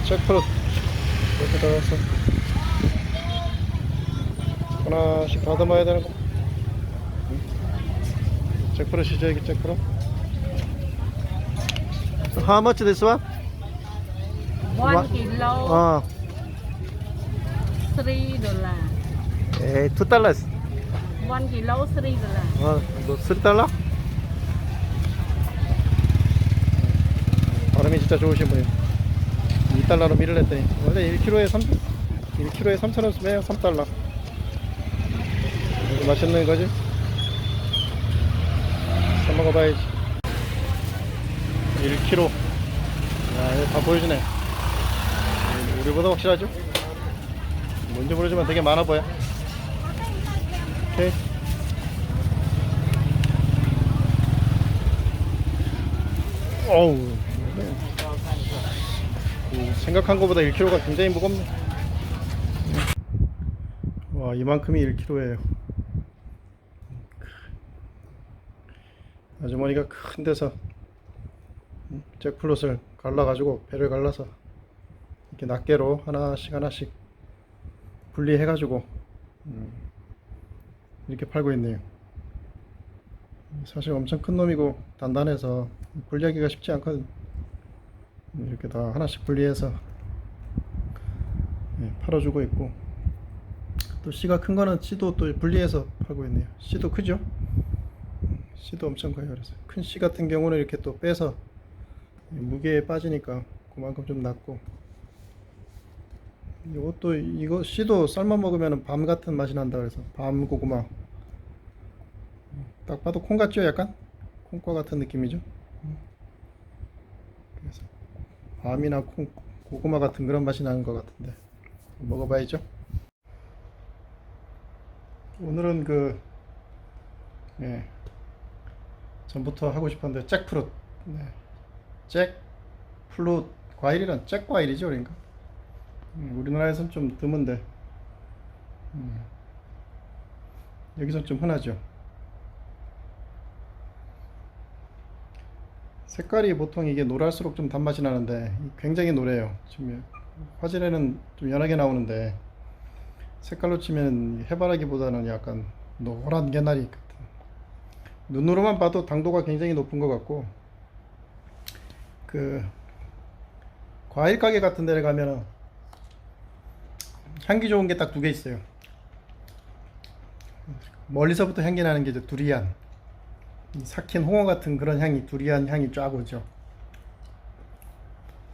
잭프루트 이렇게 들어갔어. 하나씩 다듬어야 되는 거. 잭프루트이죠, 이게 잭프루트. How much this one? 1 kilo, 어, $3. $2. 1 kilo, $3. 어, 뭐 $3? 발음이 진짜 좋으신 분이에요. $2로 밀을 냈더니 원래 1kg에 3,000원 쓰면 $3. 맛있는 거지? 사 먹어봐야지. 1kg. 야, 이거 다 보여주네. 우리보다 확실하죠? 뭔지 모르지만 되게 많아 보여. 오케이. 어우, 생각한 것보다 1kg가 굉장히 무겁네. 와, 이만큼이 1kg예요. 아주머니가 큰 데서 잭플롯을 갈라가지고 배를 갈라서 이렇게 낱개로 하나씩 분리해가지고 이렇게 팔고 있네요. 사실 엄청 큰 놈이고 단단해서 분리하기가 쉽지 않거든. 이렇게 다 하나씩 분리해서 팔아주고 있고, 또 씨가 큰 거는 씨도 또 분리해서 팔고 있네요. 씨도 크죠? 씨도 엄청 커요. 그래서 큰 씨 같은 경우는 이렇게 또 빼서 무게에 빠지니까 그만큼 좀 낫고, 이것도 이거 씨도 삶아 먹으면 밤 같은 맛이 난다. 그래서 밤 고구마, 딱 봐도 콩 같죠? 약간 콩과 같은 느낌이죠. 그래서 밤이나 콩, 고구마 같은 그런 맛이 나는 것 같은데 먹어봐야죠. 오늘은 전부터 하고 싶었는데 잭프루트. 잭플룻 과일이란 잭과일이죠, 그러니까. 우리나라에서는 좀 드문데 여기서 좀 흔하죠. 색깔이 보통 이게 노랄수록 좀 단맛이 나는데 굉장히 노래요. 지금 화질에는 좀 연하게 나오는데 색깔로 치면 해바라기보다는 약간 노란 개나리 같은, 눈으로만 봐도 당도가 굉장히 높은 것 같고, 과일 가게 같은 데를 가면은 향기 좋은 게 딱 두 개 있어요. 멀리서부터 향기 나는 게 이제 두리안, 삭힌 홍어 같은 그런 향이, 두리안 향이 쫙 오죠.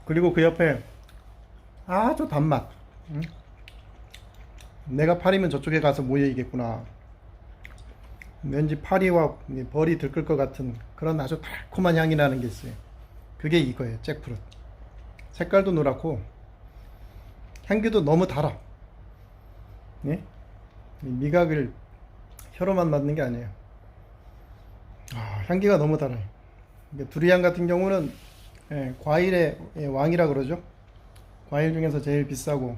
그리고 그 옆에 아주 단맛. 내가 파리면 저쪽에 가서 모여있겠구나, 왠지 파리와 벌이 들끓 것 같은 그런 아주 달콤한 향이 나는 게 있어요. 그게 이거예요, 잭프루트. 색깔도 노랗고 향기도 너무 달아. 미각을 혀로만 맡는 게 아니에요. 향기가 너무 달아요. 두리안 같은 경우는 과일의 왕이라 그러죠. 과일 중에서 제일 비싸고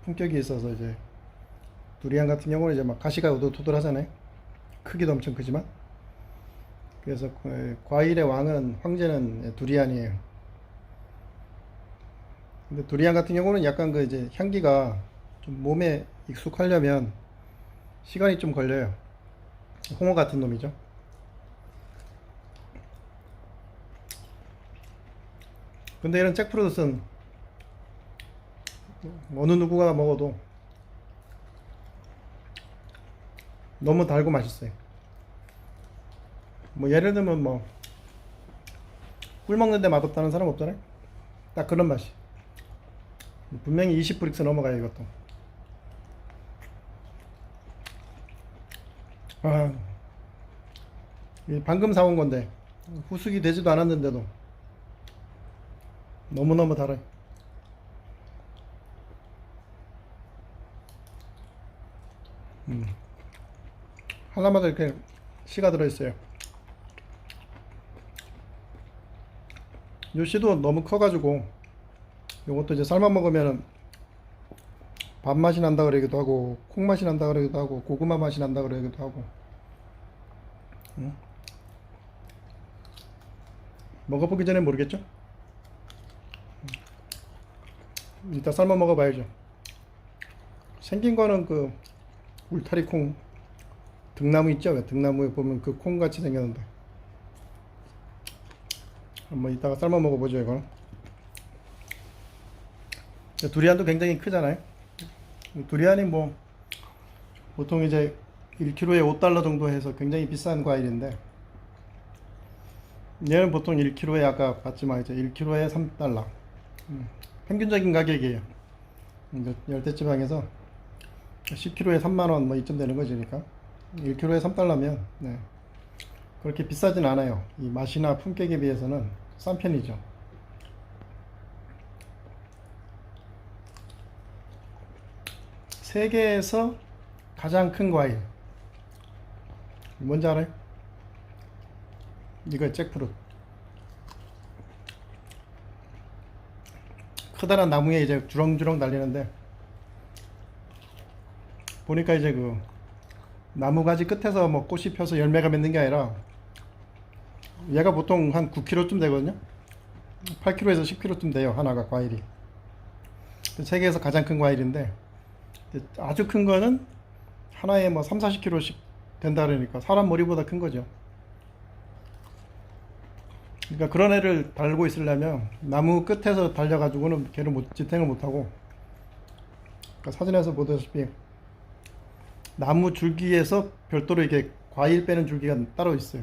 품격이 있어서, 이제 두리안 같은 경우는 이제 막 가시가 오돌토돌 하잖아요. 크기도 엄청 크지만. 그래서 과일의 왕은, 황제는 두리안이에요. 근데 두리안 같은 경우는 약간 이제 향기가 좀 몸에 익숙하려면 시간이 좀 걸려요. 홍어 같은 놈이죠. 근데 이런 잭프루트는 어느 누구가 먹어도 너무 달고 맛있어요. 뭐 예를 들면 꿀 먹는데 맛없다는 사람 없잖아요. 딱 그런 맛이. 분명히 20브릭스 넘어가요, 이것도. 방금 사온 건데 후숙이 되지도 않았는데도 너무너무 달아요. 하나마다 이렇게 씨가 들어있어요. 요 씨도 너무 커가지고 요것도 이제 삶아 먹으면 밥맛이 난다 그러기도 하고, 콩맛이 난다 그러기도 하고, 고구마 맛이 난다 그러기도 하고. 먹어보기 전에 모르겠죠? 이따 삶아 먹어봐야죠. 생긴 거는 그 울타리 콩 등나무 있죠? 왜 등나무에 보면 그 콩 같이 생겼는데 한번 이따가 삶아 먹어보죠. 이거는 두리안도 굉장히 크잖아요. 두리안이 뭐 보통 이제 1kg에 5달러 정도 해서 굉장히 비싼 과일인데 얘는 보통 1kg에 아까 봤지만 이제 1kg에 3달러 평균적인 가격이에요. 열대지방에서 10kg에 3만원 뭐 이쯤 되는 거지. 그러니까 1kg에 3달러면 네. 그렇게 비싸진 않아요. 이 맛이나 품격에 비해서는 싼 편이죠. 세계에서 가장 큰 과일 뭔지 알아요? 이거 잭프루트. 커다란 나무에 이제 주렁주렁 달리는데 보니까 이제 그 나무가지 끝에서 뭐 꽃이 펴서 열매가 맺는 게 아니라 얘가 보통 한 9kg쯤 되거든요. 8kg에서 10kg쯤 돼요. 하나가 과일이. 세계에서 가장 큰 과일인데 아주 큰 거는 하나에 뭐 3, 40kg씩 된다 그러니까 사람 머리보다 큰 거죠. 그러니까 그런 애를 달고 있으려면 나무 끝에서 달려가지고는 걔를 지탱을 못하고 그러니까 사진에서 보다시피 나무 줄기에서 별도로 이게 과일 빼는 줄기가 따로 있어요.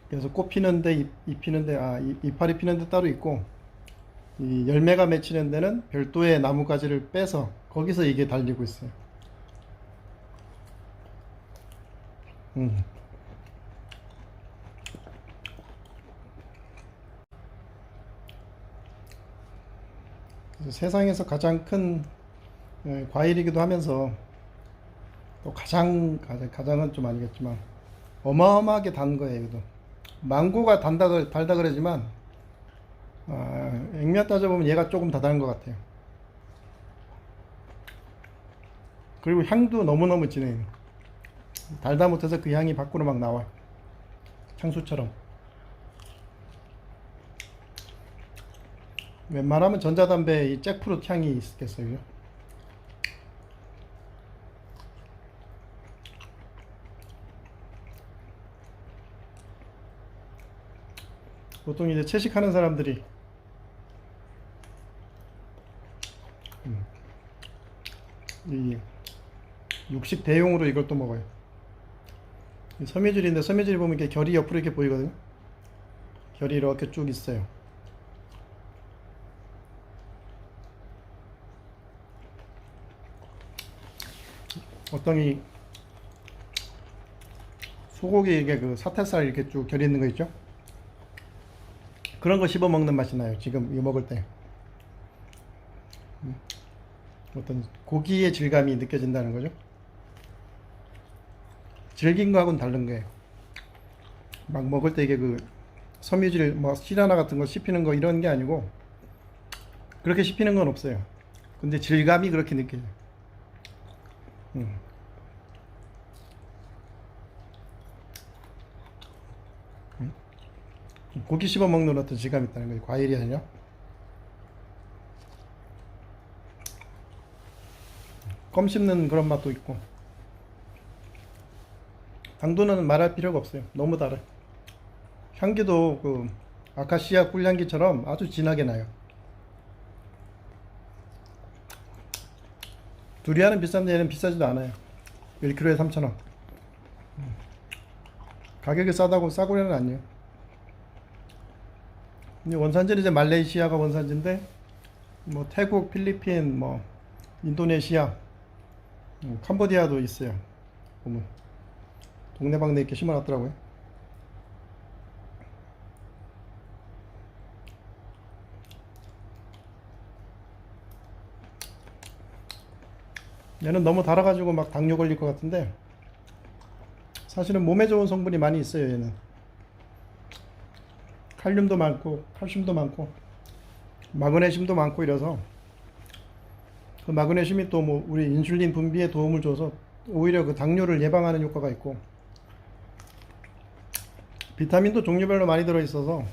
그래서 꽃 피는데 잎 피는데 이파리 피는데 따로 있고 이 열매가 맺히는 데는 별도의 나무가지를 빼서 거기서 이게 달리고 있어요. 그래서 세상에서 가장 큰 과일이기도 하면서 또 가장은 좀 아니겠지만 어마어마하게 단 거예요. 이것도 망고가 달다 그러지만 액면 따져보면 얘가 조금 더 단 것 같아요. 그리고 향도 너무너무 진해요. 달다 못해서 그 향이 밖으로 막 나와요. 향수처럼. 웬만하면 전자담배에 이 잭프루트 향이 있겠어요. 보통 이제 채식하는 사람들이 이 육식 대용으로 이걸 또 먹어요. 섬유질인데 섬유질 보면 이렇게 결이 옆으로 이렇게 보이거든요. 결이 이렇게 쭉 있어요. 어떤 이 소고기 이게 그 사태살 이렇게 쭉 결이 있는 거 있죠? 그런 거 씹어 먹는 맛이 나요. 지금 이거 먹을 때 어떤 고기의 질감이 느껴진다는 거죠. 질긴 거하고는 다른 거예요. 막 먹을 때 이게 그 섬유질 뭐 시라나 같은 거 씹히는 거 이런 게 아니고 그렇게 씹히는 건 없어요. 근데 질감이 그렇게 느껴져요. 고기 씹어 먹는 어떤 질감이 있다는 거예요. 과일이 아니라. 껌 씹는 그런 맛도 있고. 당도는 말할 필요가 없어요. 너무 달아요. 향기도 그 아카시아 꿀향기처럼 아주 진하게 나요. 두리안은 비싼데 얘는 비싸지도 않아요. 1kg에 3,000원. 가격이 싸다고 싸구려는 아니에요. 원산지는 이제 말레이시아가 원산지인데 뭐 태국, 필리핀, 뭐 인도네시아, 캄보디아도 있어요. 보면 동네방네 이렇게 심어놨더라고요. 얘는 너무 달아가지고 막 당뇨 걸릴 것 같은데 사실은 몸에 좋은 성분이 많이 있어요. 얘는 칼륨도 많고 칼슘도 많고 마그네슘도 많고 이래서 그 마그네슘이 또 뭐 우리 인슐린 분비에 도움을 줘서 오히려 그 당뇨를 예방하는 효과가 있고 비타민도 종류별로 많이 들어있어서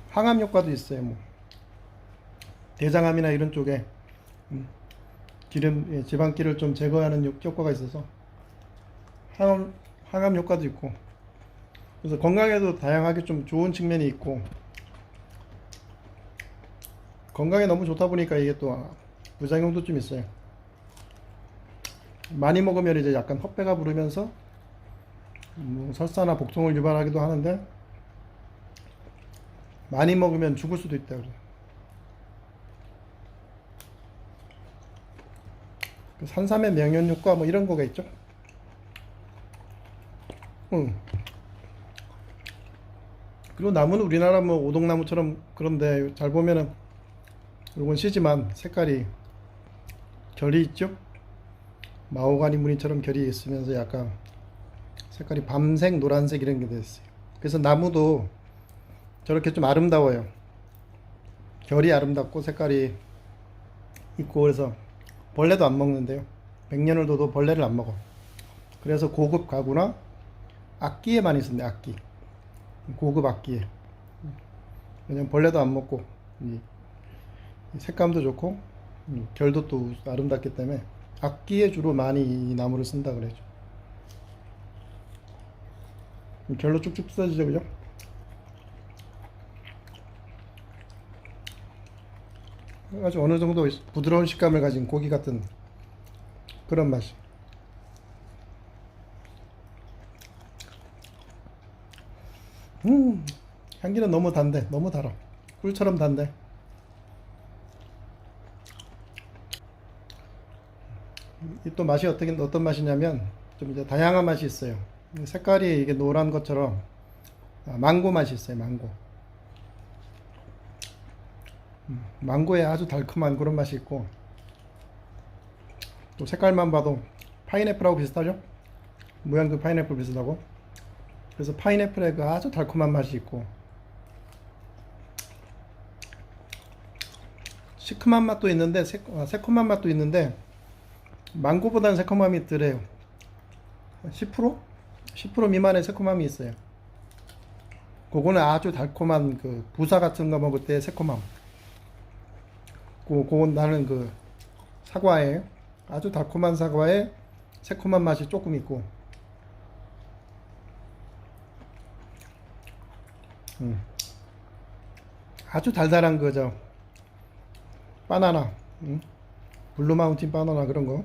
항암 효과도 있어요. 뭐 대장암이나 이런 쪽에 기름, 지방기를 좀 제거하는 효과가 있어서 항암 효과도 있고, 그래서 건강에도 다양하게 좀 좋은 측면이 있고, 건강에 너무 좋다 보니까 이게 또 부작용도 좀 있어요. 많이 먹으면 이제 약간 헛배가 부르면서 뭐 설사나 복통을 유발하기도 하는데, 많이 먹으면 죽을 수도 있다 그래요. 산삼의 명현 효과 뭐 이런 거가 있죠. 그리고 나무는 우리나라 뭐 오동나무처럼, 그런데 잘 보면은 이건 시지만 색깔이 결이 있죠. 마호가니 무늬처럼 결이 있으면서 약간 색깔이 밤색, 노란색 이런 게 됐어요. 그래서 나무도 저렇게 좀 아름다워요. 결이 아름답고 색깔이 있고, 그래서 벌레도 안 먹는데요. 백년을 둬도 벌레를 안 먹어. 그래서 고급 가구나 악기에 많이 쓴대. 악기, 고급 악기에. 왜냐면 벌레도 안 먹고 이 색감도 좋고 결도 또 아름답기 때문에 악기에 주로 많이 이 나무를 쓴다 그래죠. 결로 쭉쭉 써지죠, 그죠? 아주 어느 정도 부드러운 식감을 가진 고기 같은 그런 맛이. 향기는 너무 단데, 너무 달아. 꿀처럼 단데. 이 또 맛이 어떤 맛이냐면, 좀 이제 다양한 맛이 있어요. 색깔이 이게 노란 것처럼 망고 맛이 있어요. 망고에 아주 달콤한 그런 맛이 있고, 또 색깔만 봐도 파인애플하고 비슷하죠? 모양도 파인애플 비슷하고. 그래서 파인애플에 그 아주 달콤한 맛이 있고, 시큼한 맛도 있는데, 새콤한 맛도 있는데, 망고보다는 새콤함이 덜해요. 10%? 10% 미만의 새콤함이 있어요. 그거는 아주 달콤한 그 부사 같은 거 먹을 때 새콤함. 그건 나는 그 사과에, 아주 달콤한 사과에 새콤한 맛이 조금 있고, 아주 달달한 그저 바나나, 블루마운틴 바나나 그런 거,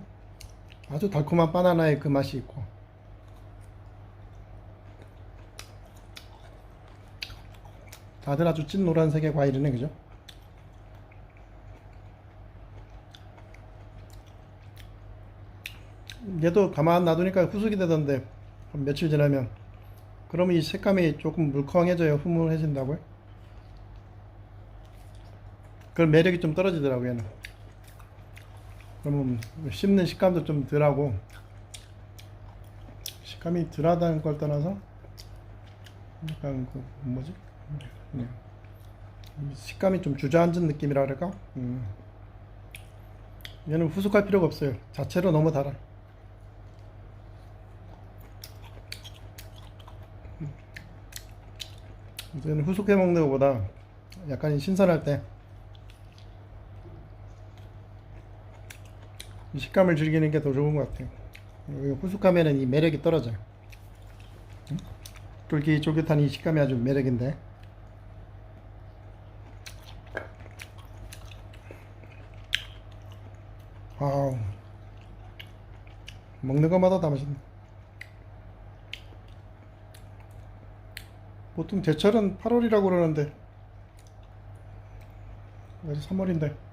아주 달콤한 바나나의 그 맛이 있고, 다들 아주 찐 노란색의 과일이네, 그죠? 얘도 가만 놔두니까 후숙이 되던데, 한 며칠 지나면 그러면 이 색감이 조금 물컹해져요. 흐물해진다고요. 그런 매력이 좀 떨어지더라고요, 얘는. 그러면 씹는 식감도 좀 덜하고, 식감이 덜하다는 걸 떠나서 약간 그 뭐지? 식감이 좀 주저앉은 느낌이라 그럴까? 얘는 후숙할 필요가 없어요. 자체로 너무 달아. 얘는 후숙해 먹는 것보다 약간 신선할 때 이 식감을 즐기는 게 더 좋은 것 같아요. 후숙하면은 이 매력이 떨어져요. 쫄깃쫄깃한 이 식감이 아주 매력인데, 아우, 먹는 것마다 다 맛있네. 보통 제철은 8월이라고 그러는데 아직 3월인데.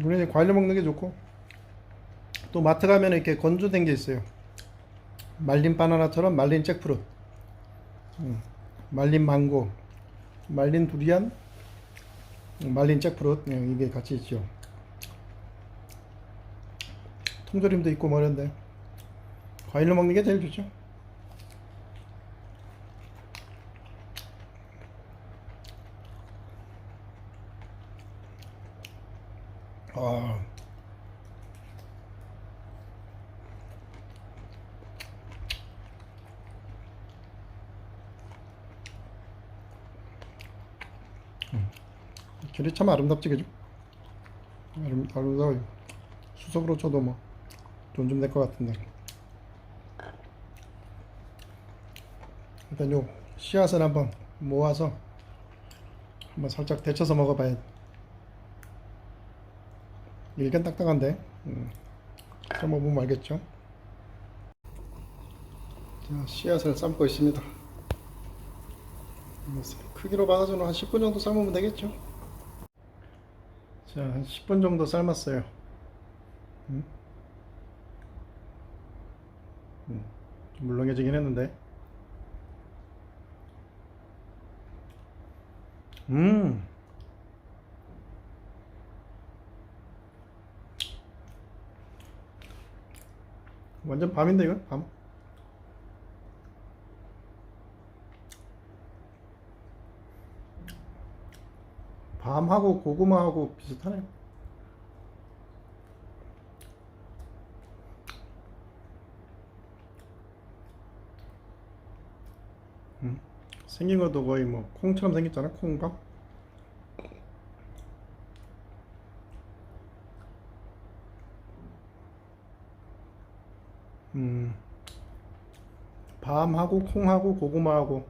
우리는 과일을 먹는 게 좋고, 또 마트 가면 이렇게 건조된 게 있어요. 말린 바나나처럼 말린 잭프루트, 말린 망고, 말린 두리안, 말린 잭프루트, 이게 같이 있죠. 통조림도 있고 뭐 이런데 과일로 먹는 게 제일 좋죠. 아, 귤이 참 아름답지, 그죠? 아름다워요. 수석으로 쳐도 뭐 돈 좀 될 것 같은데. 일단 요 씨앗을 한번 모아서 한번 살짝 데쳐서 먹어봐야 일견 딱딱한데 좀 먹어보면 알겠죠. 자, 씨앗을 삶고 있습니다. 크기로 봐서는 한 10분 정도 삶으면 되겠죠. 자, 한 10분 정도 삶았어요. 음? 좀 물렁해지긴 했는데 음 완전 밤인데 이거 밤. 밤하고 고구마하고 비슷하네요. 생긴 것도 거의 뭐 콩처럼 생겼잖아. 콩밥. 음 밤하고 콩하고 고구마하고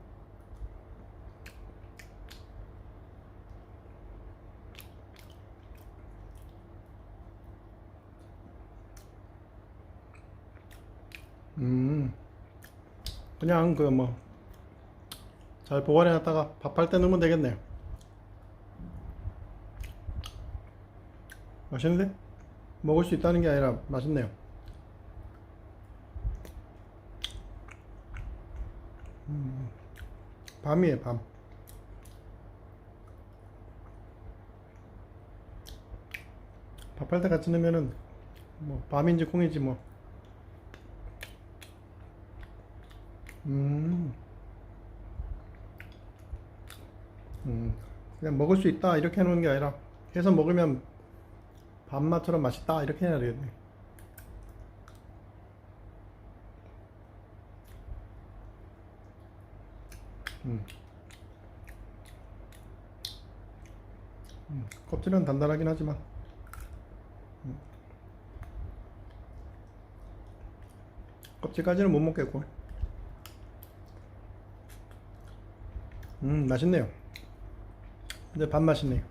그냥 그 뭐 잘 보관해 놨다가 밥할 때 넣으면 되겠네요. 맛있는데? 먹을 수 있다는 게 아니라 맛있네요. 밤이에요, 밤. 밥할 때 같이 넣으면은 뭐 밤인지 콩인지 뭐 그냥 먹을 수 있다 이렇게 해놓은 게 아니라 해서 먹으면 밥맛처럼 맛있다 이렇게 해야 되겠네. 껍질은 단단하긴 하지만 껍질까지는 못 먹겠고 맛있네요. 근데 밥 맛있네요.